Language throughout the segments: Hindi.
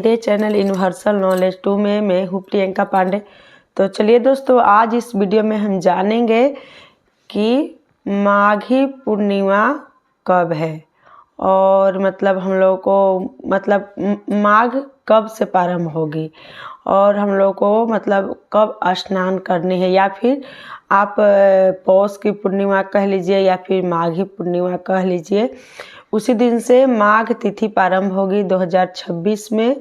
मेरे चैनल यूनिवर्सल नॉलेज 2 में मैं हूँ प्रियंका पांडे। तो चलिए दोस्तों, आज इस वीडियो में हम जानेंगे कि माघी पूर्णिमा कब है और मतलब हम लोगों को माघ कब से प्रारंभ होगी और हम लोग को मतलब कब स्नान करनी है, या फिर आप पौष की पूर्णिमा कह लीजिए या फिर माघी पूर्णिमा कह लीजिए। उसी दिन से माघ तिथि प्रारंभ होगी 2026 में।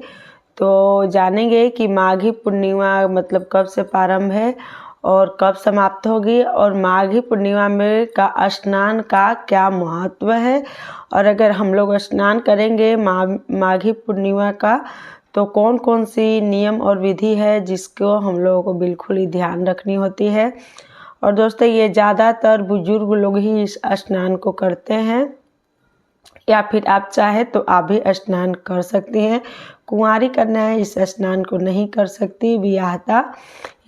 तो जानेंगे कि माघी पूर्णिमा मतलब कब से प्रारंभ है और कब समाप्त होगी, और माघी पूर्णिमा में का स्नान का क्या महत्व है, और अगर हम लोग स्नान करेंगे माघी पूर्णिमा का तो कौन कौन सी नियम और विधि है जिसको हम लोगों को बिल्कुल ही ध्यान रखनी होती है। और दोस्तों, ये ज़्यादातर बुजुर्ग लोग ही इस स्नान को करते हैं, या फिर आप चाहे तो आप भी स्नान कर सकती हैं। कुंवारी करना है इस स्नान को नहीं कर सकती, विवाहिता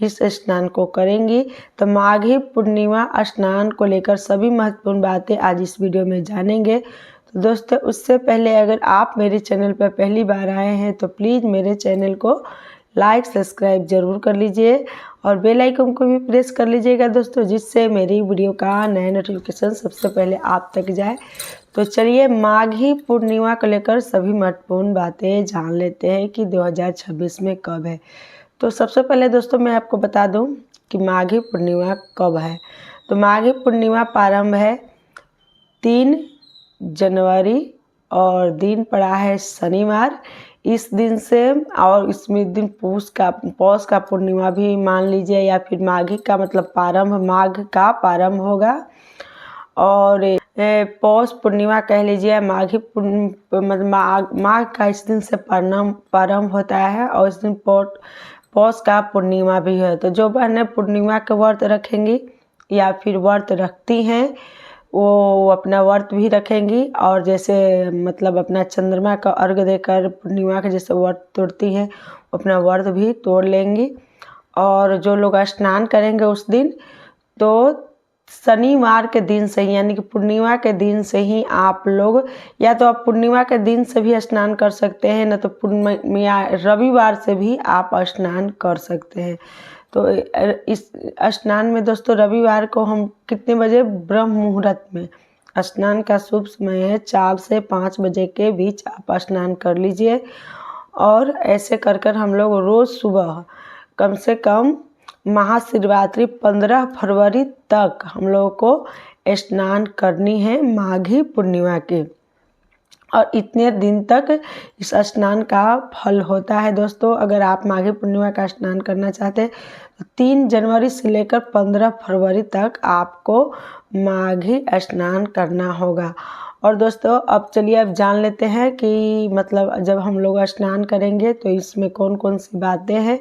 इस स्नान को करेंगी। तो माघी पूर्णिमा स्नान को लेकर सभी महत्वपूर्ण बातें आज इस वीडियो में जानेंगे। तो दोस्तों, उससे पहले अगर आप मेरे चैनल पर पहली बार आए हैं तो प्लीज़ मेरे चैनल को लाइक सब्सक्राइब ज़रूर कर लीजिए और बेल आइकन को भी प्रेस कर लीजिएगा दोस्तों, जिससे मेरी वीडियो का नया नोटिफिकेशन सबसे पहले आप तक जाए। तो चलिए, माघी पूर्णिमा को लेकर सभी महत्वपूर्ण बातें जान लेते हैं कि 2026 में कब है। तो सबसे पहले दोस्तों मैं आपको बता दूं कि माघी पूर्णिमा कब है। तो माघी पूर्णिमा प्रारंभ है 3 जनवरी और दिन पड़ा है शनिवार। इस दिन से, और इसमें दिन पौष का पूर्णिमा भी मान लीजिए, या फिर माघी का मतलब प्रारंभ माघ का प्रारंभ होगा, और पौष पूर्णिमा कह लीजिए। माघी मतलब माघ का इस दिन से प्रारंभ होता है और इस दिन पौष का पूर्णिमा भी है। तो जो बहनें पूर्णिमा के व्रत रखेंगी या फिर व्रत रखती हैं वो अपना व्रत भी रखेंगी, और जैसे मतलब अपना चंद्रमा का अर्घ्य देकर पूर्णिमा के जैसे व्रत तोड़ती हैं अपना व्रत भी तोड़ लेंगी। और जो लोग स्नान करेंगे उस दिन, तो शनिवार के दिन से ही यानी कि पूर्णिमा के दिन से ही आप लोग, या तो आप पूर्णिमा के दिन से भी स्नान कर सकते हैं, न तो पूर्णिमा रविवार से भी आप स्नान कर सकते हैं। तो इस स्नान में दोस्तों रविवार को हम कितने बजे, ब्रह्म मुहूर्त में स्नान का शुभ समय है 4 से 5 बजे के बीच आप स्नान कर लीजिए। और ऐसे कर कर हम लोग रोज़ सुबह कम से कम महाशिवरात्रि 15 फरवरी तक हम लोगों को स्नान करनी है माघी पूर्णिमा के, और इतने दिन तक इस स्नान का फल होता है। दोस्तों, अगर आप माघी पूर्णिमा का स्नान करना चाहते हैं तो 3 जनवरी से लेकर 15 फरवरी तक आपको माघी स्नान करना होगा। और दोस्तों, अब चलिए अब जान लेते हैं कि मतलब जब हम लोग स्नान करेंगे तो इसमें कौन कौन सी बातें हैं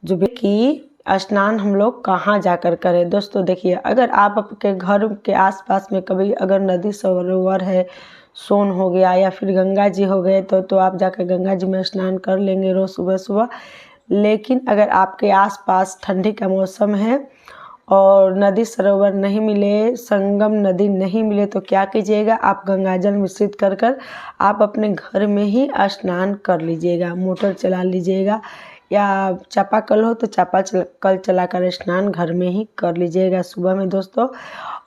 जो कि स्नान हम लोग कहाँ जाकर करें। दोस्तों देखिए, अगर आप आपके घर के आसपास में कभी अगर नदी सरोवर है, सोन हो गया या फिर गंगा जी हो गए, तो आप जाकर गंगा जी में स्नान कर लेंगे रोज़ सुबह सुबह। लेकिन अगर आपके आसपास ठंडी का मौसम है और नदी सरोवर नहीं मिले, संगम नदी नहीं मिले, तो क्या कीजिएगा, आप गंगा जल मिश्रित कर कर आप अपने घर में ही स्नान कर लीजिएगा। मोटर चला लीजिएगा, या चापाकल हो तो चापाकल चलाकर स्नान घर में ही कर लीजिएगा सुबह में दोस्तों।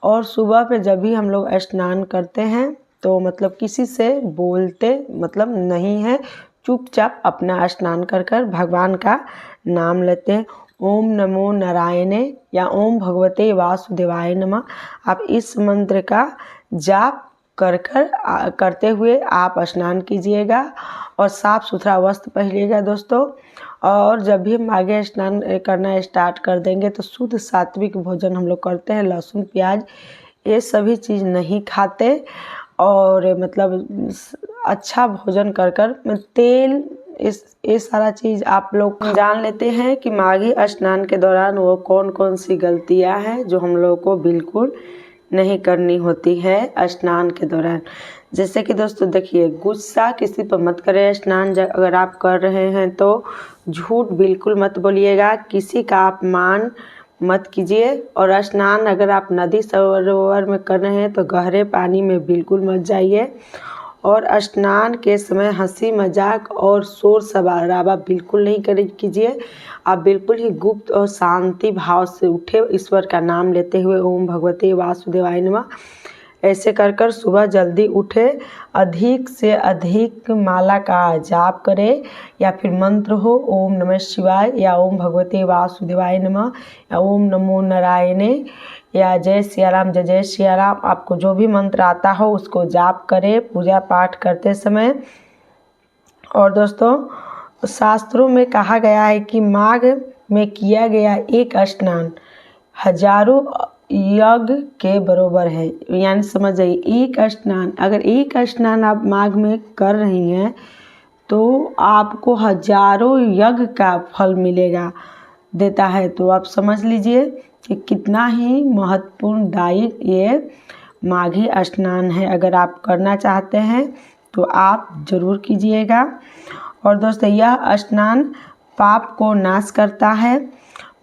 और सुबह पे जब भी हम लोग स्नान करते हैं तो मतलब किसी से बोलते मतलब नहीं है, चुपचाप अपना स्नान कर कर भगवान का नाम लेते हैं। ओम नमो नारायणे या ओम भगवते वासुदेवाय नमः, आप इस मंत्र का जाप करते हुए आप स्नान कीजिएगा और साफ़ सुथरा वस्त्र पहनिएगा दोस्तों। और जब भी हम आगे स्नान करना स्टार्ट कर देंगे तो शुद्ध सात्विक भोजन हम लोग करते हैं। लहसुन प्याज ये सभी चीज़ नहीं खाते, और मतलब अच्छा भोजन कर कर तेल ये सारा चीज़ आप लोग जान लेते हैं कि माघी स्नान के दौरान वो कौन कौन सी गलतियां हैं जो हम लोग को बिल्कुल नहीं करनी होती है स्नान के दौरान। जैसे कि दोस्तों देखिए, गुस्सा किसी पर मत करें। स्नान अगर आप कर रहे हैं तो झूठ बिल्कुल मत बोलिएगा, किसी का अपमान मत कीजिए। और स्नान अगर आप नदी सरोवर में कर रहे हैं तो गहरे पानी में बिल्कुल मत जाइए। और स्नान के समय हंसी मजाक और शोर शराबा बिल्कुल नहीं कीजिए। आप बिल्कुल ही गुप्त और शांति भाव से उठे, ईश्वर का नाम लेते हुए ओम भगवते वासुदेवाय नमः ऐसे कर सुबह जल्दी उठे। अधिक से अधिक माला का जाप करें, या फिर मंत्र हो ओम नमः शिवाय, या ओम भगवते वासुदेवाय नमः, या ओम नमो नारायणे, या जय सिया राम, जय जय सिया राम। आपको जो भी मंत्र आता हो उसको जाप करें पूजा पाठ करते समय। और दोस्तों शास्त्रों में कहा गया है कि माघ में किया गया एक स्नान हजारों यज्ञ के बराबर है। यानी समझ जाइए, एक स्नान, अगर एक स्नान आप माघ में कर रही हैं तो आपको हजारों यज्ञ का फल मिलेगा देता है। तो आप समझ लीजिए कि कितना ही महत्वपूर्णदायी ये माघी स्नान है। अगर आप करना चाहते हैं तो आप ज़रूर कीजिएगा। और दोस्तों यह स्नान पाप को नाश करता है,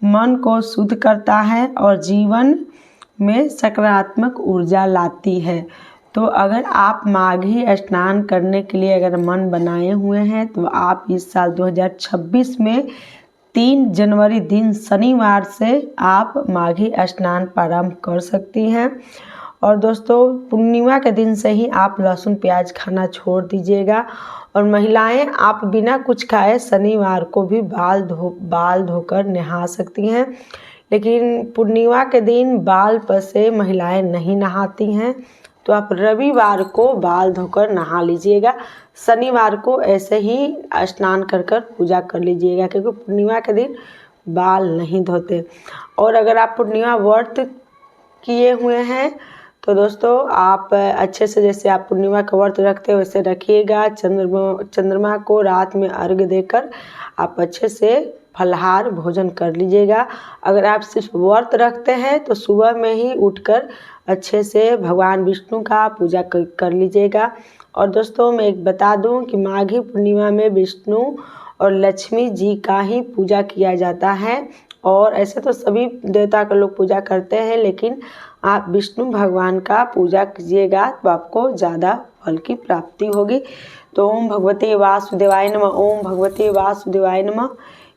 मन को शुद्ध करता है और जीवन में सकारात्मक ऊर्जा लाती है। तो अगर आप माघी स्नान करने के लिए अगर मन बनाए हुए हैं तो आप इस साल 2026 में 3 जनवरी दिन शनिवार से आप माघी स्नान प्रारंभ कर सकती हैं। और दोस्तों पूर्णिमा के दिन से ही आप लहसुन प्याज खाना छोड़ दीजिएगा। और महिलाएं आप बिना कुछ खाए शनिवार को भी बाल धोकर नहा सकती हैं, लेकिन पूर्णिमा के दिन बाल पर से महिलाएं नहीं नहाती हैं। तो आप रविवार को बाल धोकर नहा लीजिएगा, शनिवार को ऐसे ही स्नान कर पूजा कर लीजिएगा, क्योंकि पूर्णिमा के दिन बाल नहीं धोते। और अगर आप पूर्णिमा व्रत किए हुए हैं तो दोस्तों आप अच्छे से, जैसे आप पूर्णिमा का व्रत रखते हो वैसे रखिएगा। चंद्रमा को रात में अर्घ्य देकर आप अच्छे से फलाहार भोजन कर लीजिएगा। अगर आप सिर्फ व्रत रखते हैं तो सुबह में ही उठकर अच्छे से भगवान विष्णु का पूजा कर लीजिएगा। और दोस्तों मैं एक बता दूं कि माघी पूर्णिमा में विष्णु और लक्ष्मी जी का ही पूजा किया जाता है। और ऐसे तो सभी देवता का लोग पूजा करते हैं, लेकिन आप विष्णु भगवान का पूजा कीजिएगा तो आपको ज़्यादा फल की प्राप्ति होगी। तो ओम भगवते वासुदेवाय नमः, ओम भगवते वासुदेवाय नमः,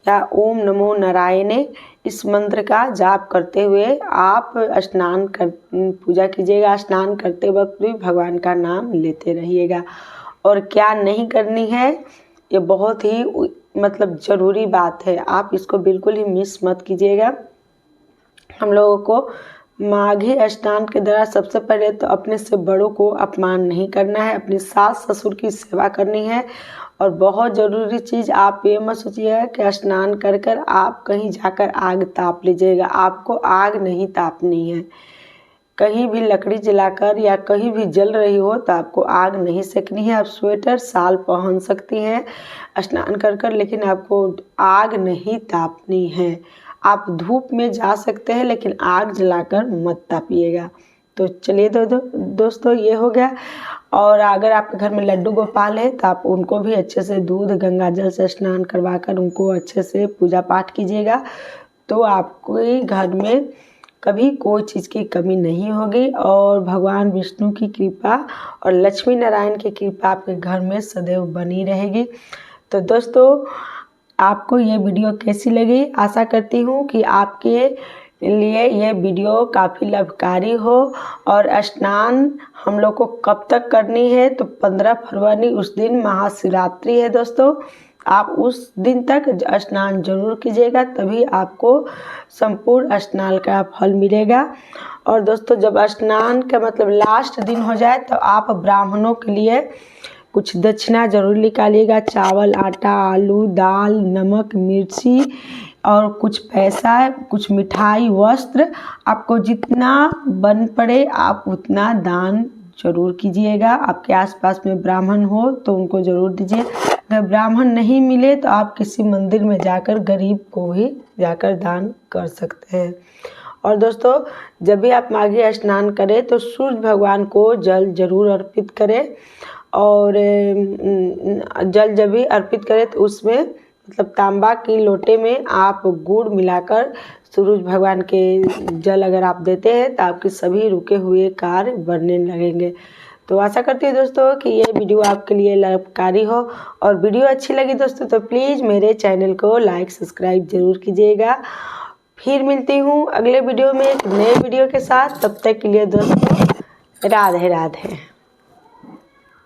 या ओम नमो नारायणे इस मंत्र का जाप करते हुए आप पूजा कीजिएगा। स्नान करते वक्त भी भगवान का नाम लेते रहिएगा। और क्या नहीं करनी है, ये बहुत ही ज़रूरी बात है, आप इसको बिल्कुल ही मिस मत कीजिएगा। हम लोगों को माघी स्नान के दौरान सबसे पहले तो अपने से बड़ों को अपमान नहीं करना है, अपनी सास ससुर की सेवा करनी है। और बहुत ज़रूरी चीज़ आप ये मत सोचिएगा कि स्नान कर आप कहीं जाकर आग ताप लीजिएगा। आपको आग नहीं तापनी है। कहीं भी लकड़ी जलाकर या कहीं भी जल रही हो तो आपको आग नहीं सेकनी है। आप स्वेटर शाल पहन सकती हैं स्नान कर, लेकिन आपको आग नहीं तापनी है। आप धूप में जा सकते हैं लेकिन आग जलाकर मत तापिएगा। तो चलिए दोस्तों ये हो गया। और अगर आपके घर में लड्डू गोपाल है तो आप उनको भी अच्छे से दूध गंगा जल से स्नान करवाकर उनको अच्छे से पूजा पाठ कीजिएगा। तो आपके घर में कभी कोई चीज़ की कमी नहीं होगी और भगवान विष्णु की कृपा और लक्ष्मी नारायण की कृपा आपके घर में सदैव बनी रहेगी। तो दोस्तों आपको ये वीडियो कैसी लगी? आशा करती हूँ कि आपके लिए ये वीडियो काफ़ी लाभकारी हो। और स्नान हम लोग को कब तक करनी है? तो 15 फरवरी उस दिन महाशिवरात्रि है दोस्तों। आप उस दिन तक स्नान जरूर कीजिएगा, तभी आपको संपूर्ण स्नान का फल मिलेगा। और दोस्तों जब स्नान का लास्ट दिन हो जाए तो आप ब्राह्मणों के लिए कुछ दक्षिणा जरूर निकालिएगा। चावल, आटा, आलू, दाल, नमक, मिर्ची और कुछ पैसा, कुछ मिठाई, वस्त्र, आपको जितना बन पड़े आप उतना दान जरूर कीजिएगा। आपके आसपास में ब्राह्मण हो तो उनको जरूर दीजिए। अगर ब्राह्मण नहीं मिले तो आप किसी मंदिर में जाकर गरीब को भी जाकर दान कर सकते हैं। और दोस्तों जब भी आप माघी स्नान करें तो सूर्य भगवान को जल जरूर अर्पित करें। और जल जब भी अर्पित करें तो उसमें तांबा की लोटे में आप गुड़ मिलाकर सूरज भगवान के जल अगर आप देते हैं तो आपके सभी रुके हुए कार्य बनने लगेंगे। तो आशा करती हूँ दोस्तों कि ये वीडियो आपके लिए लाभकारी हो, और वीडियो अच्छी लगी दोस्तों तो प्लीज़ मेरे चैनल को लाइक सब्सक्राइब ज़रूर कीजिएगा। फिर मिलती हूँ अगले वीडियो में एक नए वीडियो के साथ। तब तक के लिए दोस्तों राधे राधे।